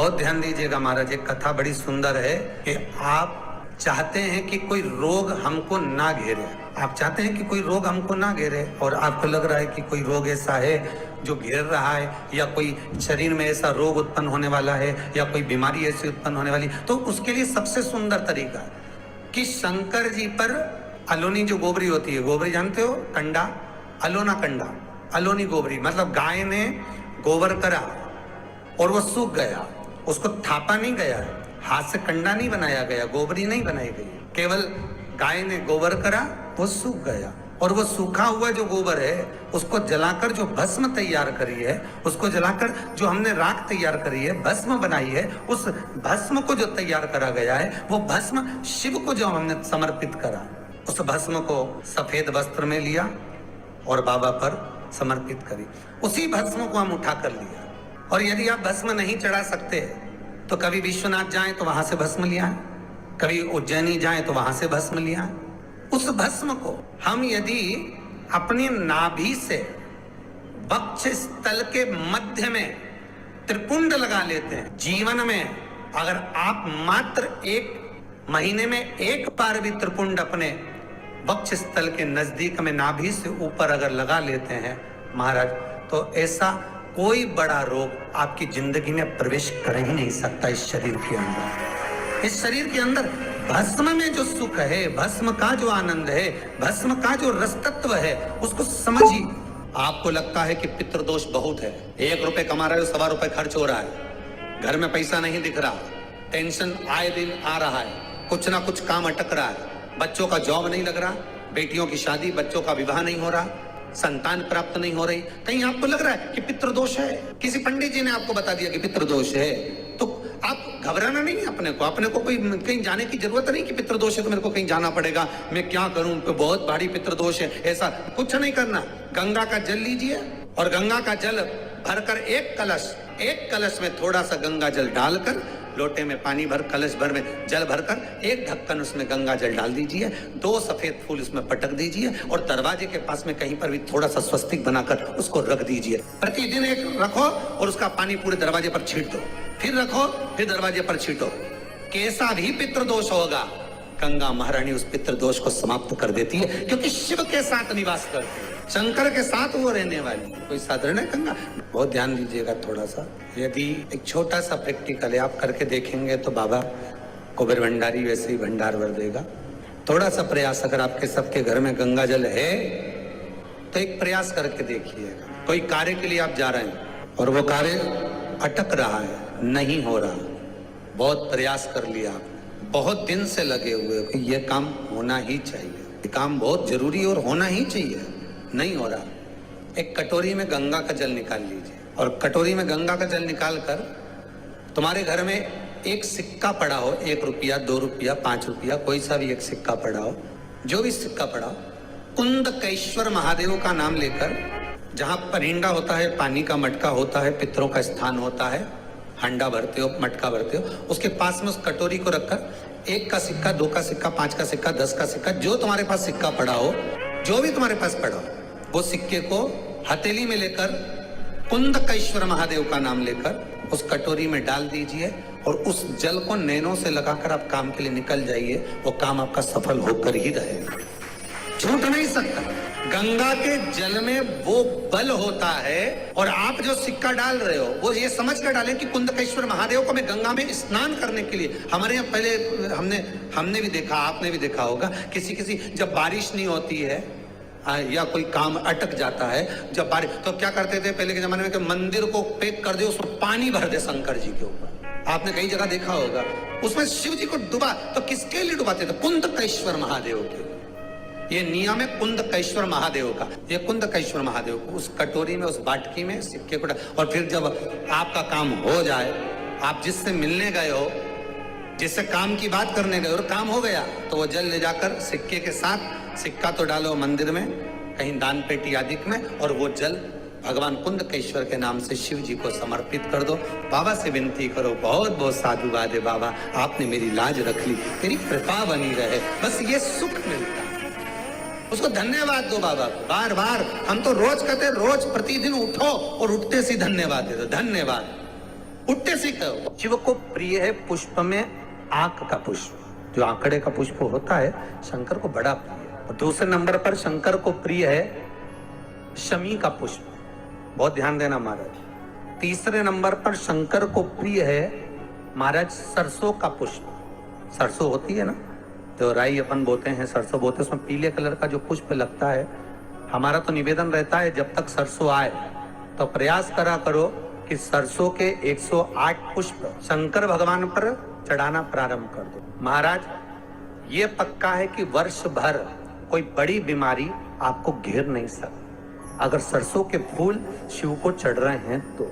बहुत ध्यान दीजिएगा महाराज, एक कथा बड़ी सुंदर है कि आप चाहते हैं कि कोई रोग हमको ना घेरे, आप चाहते हैं कि कोई रोग हमको ना घेरे, और आपको लग रहा है कि कोई रोग ऐसा है जो घेर रहा है, या कोई शरीर में ऐसा रोग उत्पन्न होने वाला है, या कोई बीमारी ऐसी उत्पन्न होने वाली, तो उसके लिए सबसे सुंदर तरीका कि शंकर जी पर अलोनी जो गोबरी होती है, गोबरी जानते हो, कंडा, अलोना कंडा, अलोनी गोबरी, मतलब गाय ने गोबर करा और वो सूख गया, उसको थापा नहीं गया, हाथ से कंडा नहीं बनाया गया, गोबरी नहीं बनाई गई, केवल गाय ने गोबर करा, वो सूख गया, और वो सूखा हुआ जो गोबर है उसको जलाकर जो भस्म तैयार करी है, उसको जलाकर जो हमने राख तैयार करी है, भस्म बनाई है, उस भस्म को जो तैयार करा गया है, वो भस्म शिव को जो हमने समर्पित करा, उस भस्म को सफेद वस्त्र में लिया और बाबा पर समर्पित करी, उसी भस्म को हम उठा कर लिया। और यदि आप भस्म नहीं चढ़ा सकते तो कभी विश्वनाथ जाएं तो वहां से भस्म लिया है, कभी उज्जैनी जाएं तो वहां से भस्म लिया है। उस भस्म को हम यदि अपनी नाभि से वक्ष स्थल के मध्य में त्रिपुंड लगा लेते हैं, जीवन में अगर आप मात्र 1 महीने में 1 बार भी त्रिपुंड अपने वक्ष स्थल के नजदीक में नाभि से ऊपर अगर लगा लेते हैं महाराज, तो ऐसा कोई बड़ा रोग आपकी जिंदगी में प्रवेश कर ही नहीं सकता। इस शरीर के अंदर, इस शरीर के अंदर भस्म में जो सुख है, भस्म का जो आनंद है, भस्म का जो रसतत्व है, उसको समझिए। आपको लगता है कि पितृदोष बहुत है, 1 रुपए कमा रहे हो, 1.25 रुपए खर्च हो रहा है, घर में पैसा नहीं दिख रहा, टेंशन आए दिन आ रहा है, कुछ ना कुछ काम अटक रहा है, बच्चों का जॉब नहीं लग रहा, बेटियों की शादी, बच्चों का विवाह नहीं हो रहा, संतान प्राप्त नहीं हो रही, कहीं आपको लग रहा है कि पितृदोष है, किसी पंडित जी ने आपको बता दिया कि पितृदोष है, तो आप घबराना नहीं है, अपने को कोई कहीं जाने की जरूरत नहीं कि पितृदोष है तो मेरे को कहीं जाना पड़ेगा, मैं क्या करूं, बहुत भारी पितृदोष है, ऐसा कुछ नहीं करना। गंगा का जल लीजिए और गंगा का जल भरकर एक कलश में थोड़ा सा गंगा जल डालकर, लोटे में पानी भर, कलश भर में जल भरकर, 1 ढक्कन उसमें गंगा जल डाल दीजिए, 2 सफेद फूल उसमें पटक दीजिए और दरवाजे के पास में कहीं पर भी थोड़ा सा स्वस्तिक बनाकर उसको रख दीजिए। प्रतिदिन 1 रखो और उसका पानी पूरे दरवाजे पर छींट दो, फिर रखो, फिर दरवाजे पर छींटो। कैसा भी पितृदोष होगा, गंगा महारानी उस पितृदोष को समाप्त कर देती है, क्योंकि शिव के साथ निवास करती है, शंकर के साथ वो रहने वाली, कोई साधारण है गंगा। बहुत ध्यान दीजिएगा थोड़ा सा, यदि एक छोटा सा प्रैक्टिकल है, आप करके देखेंगे तो बाबा कुबेर भंडारी वैसे ही भंडार भर देगा। थोड़ा सा प्रयास, अगर आपके सबके घर में गंगा जल है तो एक प्रयास करके देखिएगा। कोई कार्य के लिए आप जा रहे हैं और वो कार्य अटक रहा है, नहीं हो रहा, बहुत प्रयास कर लिया, बहुत दिन से लगे हुए कि ये काम होना ही चाहिए, ये काम बहुत जरूरी और होना ही चाहिए, नहीं हो रहा, एक कटोरी में गंगा का जल निकाल लीजिए और कटोरी में गंगा का जल निकाल कर तुम्हारे घर में एक सिक्का पड़ा हो, 1 रुपया, 2 रुपया, 5 रुपया, कोई सा भी एक सिक्का पड़ा हो, जो भी सिक्का पड़ा हो, कुंदकेश्वर महादेव का नाम लेकर, जहां परिंदा होता है, पानी का मटका होता है, पितरों का स्थान होता है, हंडा भरते हो, मटका भरते हो, उसके पास में उस कटोरी को रखकर 1 का सिक्का, 2 का सिक्का, 5 का सिक्का, 10 का सिक्का, जो तुम्हारे पास सिक्का पड़ा हो, जो भी तुम्हारे पास पड़ा हो, वो सिक्के को हथेली में लेकर कुंदकेश्वर महादेव का नाम लेकर उस कटोरी में डाल दीजिए और उस जल को नैनों से लगाकर आप काम के लिए निकल जाइए, वो काम आपका सफल होकर ही रहेगा, छूट नहीं सकता। गंगा के जल में वो बल होता है, और आप जो सिक्का डाल रहे हो वो ये समझ कर डालें कि कुंदकेश्वर महादेव को मैं गंगा में स्नान करने के लिए, हमारे यहाँ पहले हमने भी देखा, आपने भी देखा होगा, किसी जब बारिश नहीं होती है या कोई काम अटक जाता है, जब बारिश, तो क्या करते थे पहले के जमाने में कि मंदिर को पैक कर दे, उसमें पानी भर दे शंकर जी के ऊपर, आपने कई जगह देखा होगा, उसमें शिव जी को डुबा, तो किसके लिए डुबाते थे? कुंदकेश्वर महादेव के। ये नियम है कुंदकेश्वर महादेव का, ये कुंदकेश्वर महादेव को उस कटोरी में, उस बाटकी में सिक्के को, और फिर जब आपका काम हो जाए, आप जिससे मिलने गए हो, जिससे काम की बात करने गए और काम हो गया, तो वो जल ले जाकर सिक्के के साथ, सिक्का तो डालो मंदिर में, कहीं दान पेटी आदि में, और वो जल भगवान कुंदकेश्वर के नाम से शिव जी को समर्पित कर दो। बाबा से विनती करो, बहुत बहुत साधुवाद है बाबा, आपने मेरी लाज रख ली, तेरी कृपा बनी रहे, बस ये सुख मिलता है, उसको धन्यवाद दो बाबा को बार बार। हम तो रोज कहते, रोज प्रतिदिन उठो और उठते से धन्यवाद दे दो, धन्यवाद उठते से कहो। शिव को प्रिय है पुष्प में आंक का पुष्प, जो आंकड़े का पुष्प होता है शंकर को बड़ा प्रिय है। और दूसरे नंबर पर शंकर को प्रिय है शमी का पुष्प, बहुत ध्यान देना महाराज। तीसरे नंबर पर शंकर को प्रिय है महाराज सरसों का पुष्प। सरसों होती है ना, जो राई अपन बोते हैं, सरसों बोते हैं, उसमें पीले कलर का जो पुष्प लगता है। हमारा तो निवेदन रहता है जब तक सरसों आए तो प्रयास करा करो कि सरसों के 108 पुष्प शंकर भगवान पर चढ़ाना प्रारंभ कर दो। महाराज ये पक्का है कि वर्ष भर कोई बड़ी बीमारी आपको घेर नहीं सकती अगर सरसों के फूल शिव को चढ़ रहे हैं तो।